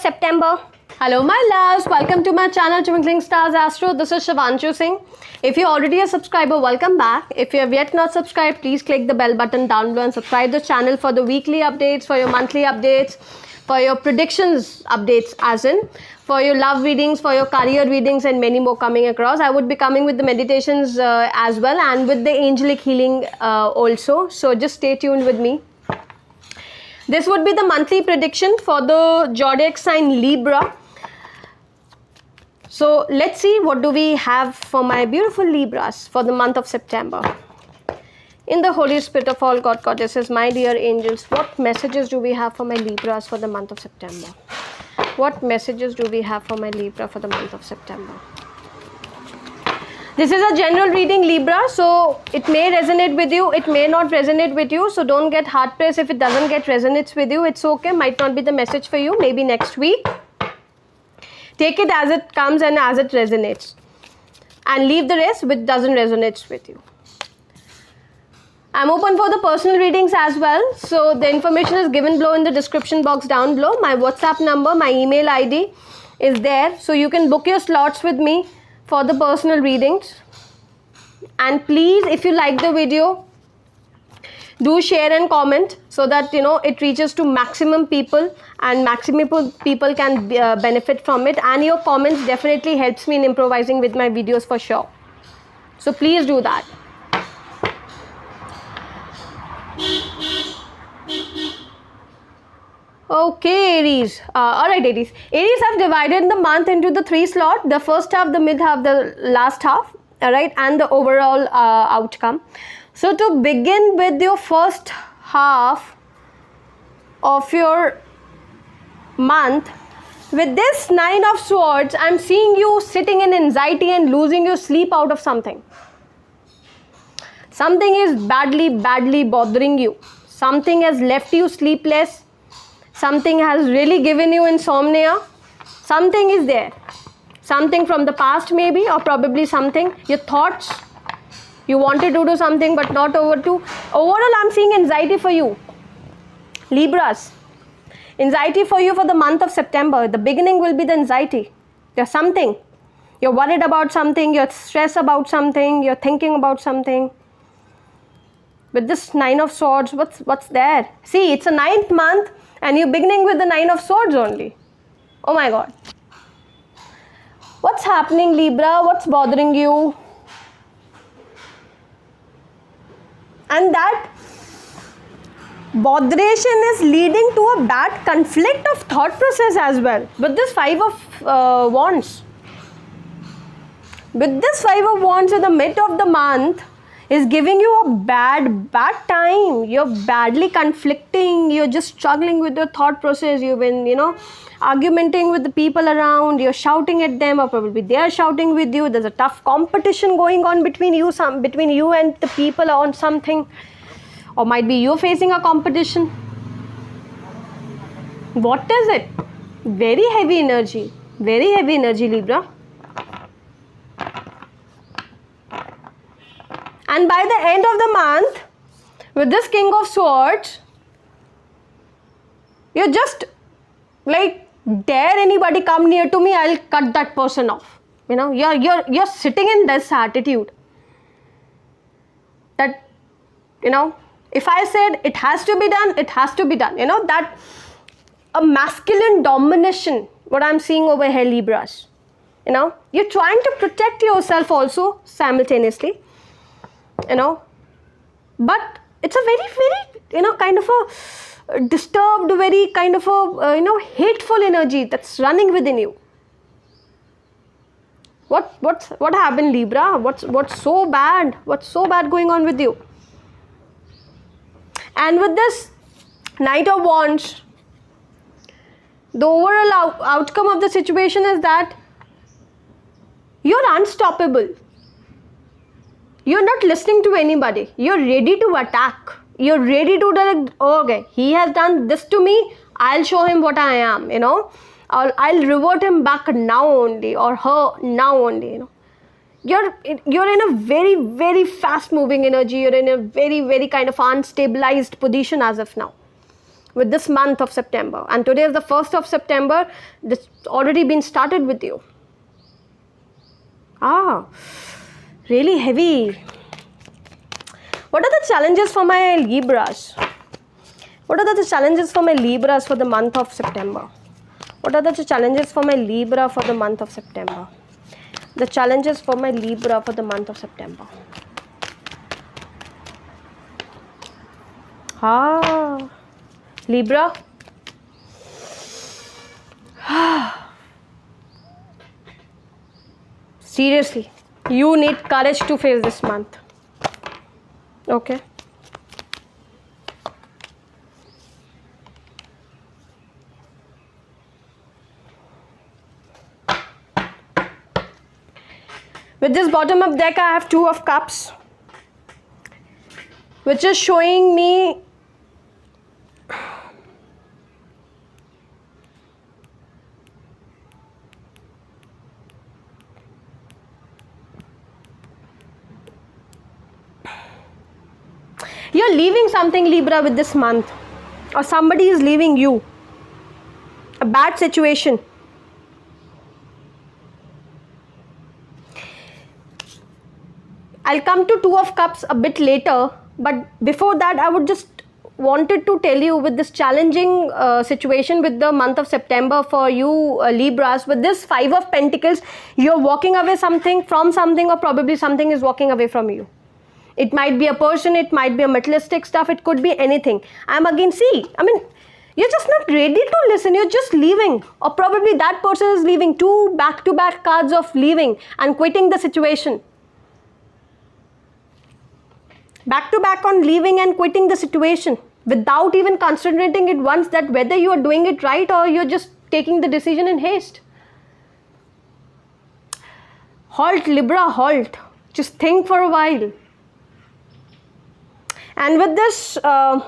September. Hello my loves, welcome to my channel Twinkling Stars Astro. This is Shivanshu Singh. If you're already a subscriber, welcome back. If you have yet not subscribed, please click the bell button down below and subscribe the channel for the weekly updates, for your monthly updates, for your predictions updates as in, for your love readings, for your career readings and many more coming across. I would be coming with the meditations as well and with the angelic healing also. So just stay tuned with me. This would be the monthly prediction for the zodiac sign Libra. So let's see what do we have for my beautiful Libras for the month of September. In the Holy Spirit of all God Goddesses, my dear angels, what messages do we have for my Libras for the month of September? What messages do we have for my Libra for the month of September? This is a general reading, Libra, so it may resonate with you, it may not resonate with you, so don't get hard pressed if it doesn't get resonates with you. It's okay, might not be the message for you, maybe next week. Take it as it comes and as it resonates, and leave the rest which doesn't resonate with you. I'm open for the personal readings as well, so the information is given below in the description box down below. My WhatsApp number, my email ID is there, so you can book your slots with me for the personal readings. And please, if you like the video, do share and comment so that it reaches to maximum people and maximum people can benefit from it. And your comments definitely helps me in improvising with my videos for sure. So please do that. Okay, Aries. Alright, Aries. Aries have divided the month into the 3 slots. The first half, the mid half, the last half. Alright, and the overall outcome. So to begin with your first half of your month, with this 9 of Swords, I'm seeing you sitting in anxiety and losing your sleep out of something. Something is badly bothering you. Something has left you sleepless. Something has really given you insomnia. Something is there. Something from the past maybe, or probably something. Your thoughts. You wanted to do something but not over to. Overall, I'm seeing anxiety for you. Libras. Anxiety for you for the month of September. The beginning will be the anxiety. There's something. You're worried about something. You're stressed about something. You're thinking about something. With this 9 of Swords, what's there? See, it's a 9th month and you're beginning with the 9 of Swords only. Oh my God. What's happening, Libra? What's bothering you? And that botheration is leading to a bad conflict of thought process as well. With this 5 of Wands. With this 5 of Wands in the mid of the month is giving you a bad time. You're badly conflicting. You're just struggling with your thought process. You've been, argumenting with the people around. You're shouting at them, or probably they are shouting with you. There's a tough competition going on between you and the people on something, or might be you facing a competition. What is it? Very heavy energy, Libra. And by the end of the month, with this King of Swords, you're just like, dare anybody come near to me, I'll cut that person off. You're sitting in this attitude that, if I said it has to be done, it has to be done. That a masculine domination, what I'm seeing over here, Libras. You're trying to protect yourself also simultaneously. But it's a very kind of a disturbed, very kind of a hateful energy that's running within you. What happened, Libra? What's so bad? What's so bad going on with you? And with this Knight of Wands, the overall outcome of the situation is that you're unstoppable. You're not listening to anybody. You're ready to attack. You're ready to direct, okay, he has done this to me, I'll show him what I am, I'll revert him back now only, or her now only, You're in a very fast moving energy. You're in a very kind of unstabilized position as of now. with this month of September. And today is the 1st of September. This already been started with you. Really heavy. What are the challenges for my Libras? What are the challenges for my Libras for the month of September? What are the challenges for my Libra for the month of September? The challenges for my Libra for the month of September. Libra. Seriously, you need courage to face this month. Okay. With this bottom of deck, I have 2 of Cups, which is showing me you're leaving something, Libra, with this month, or somebody is leaving you. A bad situation. I'll come to 2 of Cups a bit later, but before that I would just wanted to tell you with this challenging situation with the month of September for you Libras. With this 5 of Pentacles, you're walking away from something, or probably something is walking away from you. It might be a person, it might be a materialistic stuff, it could be anything. You're just not ready to listen, you're just leaving, or probably that person is leaving. 2 back-to-back cards of leaving and quitting the situation. Back-to-back on leaving and quitting the situation without even concentrating it once that whether you are doing it right or you're just taking the decision in haste. Halt, Libra, halt. Just think for a while. And with this 7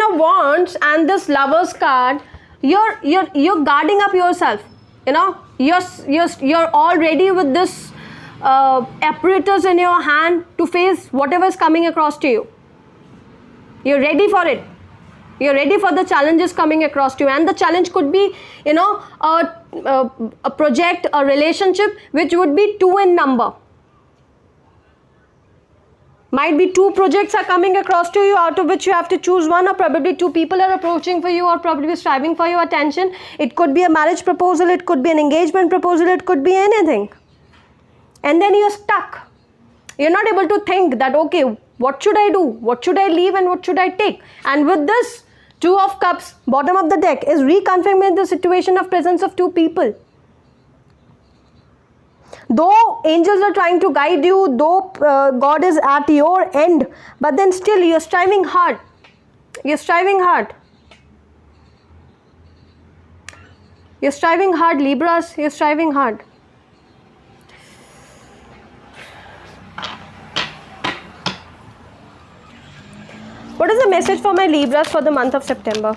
of Wands and this Lovers card, you're guarding up yourself. You're all ready with this apparatus in your hand to face whatever is coming across to you. You're ready for it. You're ready for the challenges coming across to you, and the challenge could be a project, a relationship which would be 2 in number. Might be 2 projects are coming across to you, out of which you have to choose one, or probably 2 people are approaching for you, or probably striving for your attention. It could be a marriage proposal, it could be an engagement proposal, it could be anything. And then you're stuck. You're not able to think that, okay, what should I do? What should I leave and what should I take? And with this 2 of Cups, bottom of the deck, is reconfirming the situation of presence of 2 people. Though angels are trying to guide you, though God is at your end, but then still you're striving hard. You're striving hard. You're striving hard, Libras. You're striving hard. What is the message for my Libras for the month of September?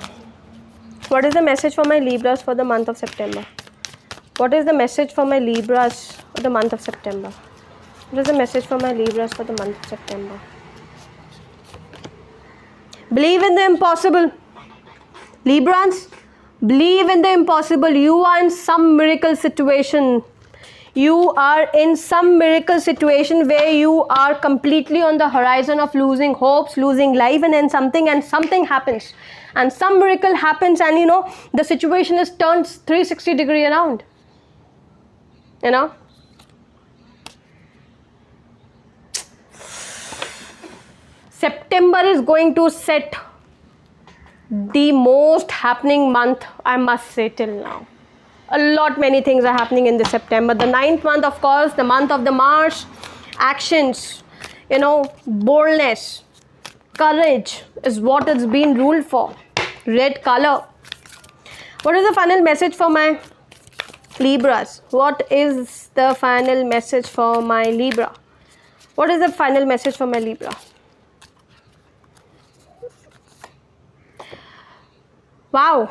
What is the message for my Libras for the month of September? What is the message for my Libras for the month of September? What is the message for my Libras for the month of September? Believe in the impossible. Librans, believe in the impossible. You are in some miracle situation. You are in some miracle situation where you are completely on the horizon of losing hopes, losing life, and then something happens. And some miracle happens, and the situation is turned 360 degree around. September is going to set the most happening month, I must say, till now. Many things are happening in this September. The 9th month, of course, the month of the Mars, actions, boldness, courage is what it's been ruled for. Red color. What is the final message for my Libras? What is the final message for my Libra? What is the final message for my Libra? Wow.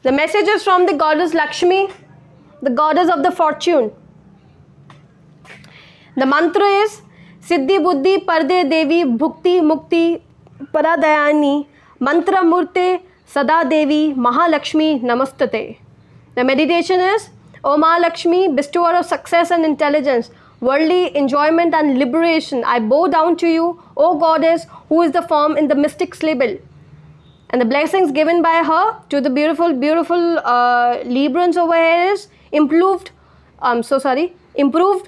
The message is from the goddess Lakshmi, the goddess of the fortune. The mantra is Siddhi Buddhi Parde Devi Bhukti Mukti Paradayani, Mantra Murte, Sada Devi, Mahalakshmi, Namastate. The meditation is, O Mahalakshmi, bestower of success and intelligence, worldly enjoyment and liberation, I bow down to you, O Goddess, who is the form in the mystic syllable. And the blessings given by her to the beautiful Librans over here is improved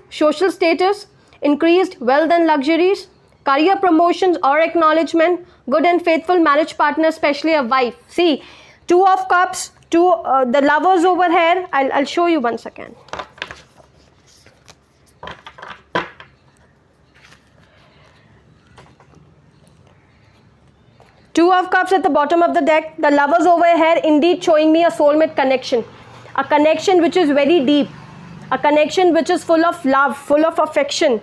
social status, increased wealth and luxuries, career promotions or acknowledgement, good and faithful marriage partner, especially a wife. See, Two of Cups, the lovers over here. I'll show you once again. Two of Cups at the bottom of the deck. The lovers over here indeed showing me a soulmate connection. A connection which is very deep. A connection which is full of love, full of affection.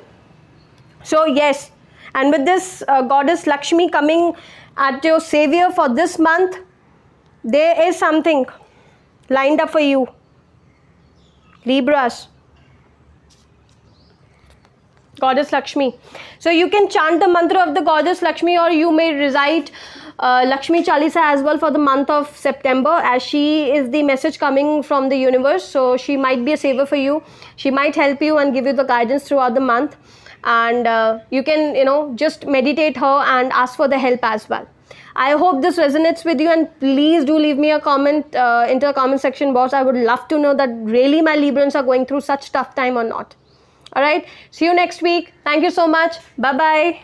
So yes, and with this goddess Lakshmi coming at your savior for this month, there is something lined up for you. Libras. Goddess Lakshmi. So you can chant the mantra of the Goddess Lakshmi, or you may recite Lakshmi Chalisa as well for the month of September, as she is the message coming from the universe. So she might be a saver for you. She might help you and give you the guidance throughout the month. And you can, just meditate her and ask for the help as well. I hope this resonates with you, and please do leave me a comment into the comment section box. I would love to know that really my Librans are going through such tough time or not. All right. See you next week. Thank you so much. Bye-bye.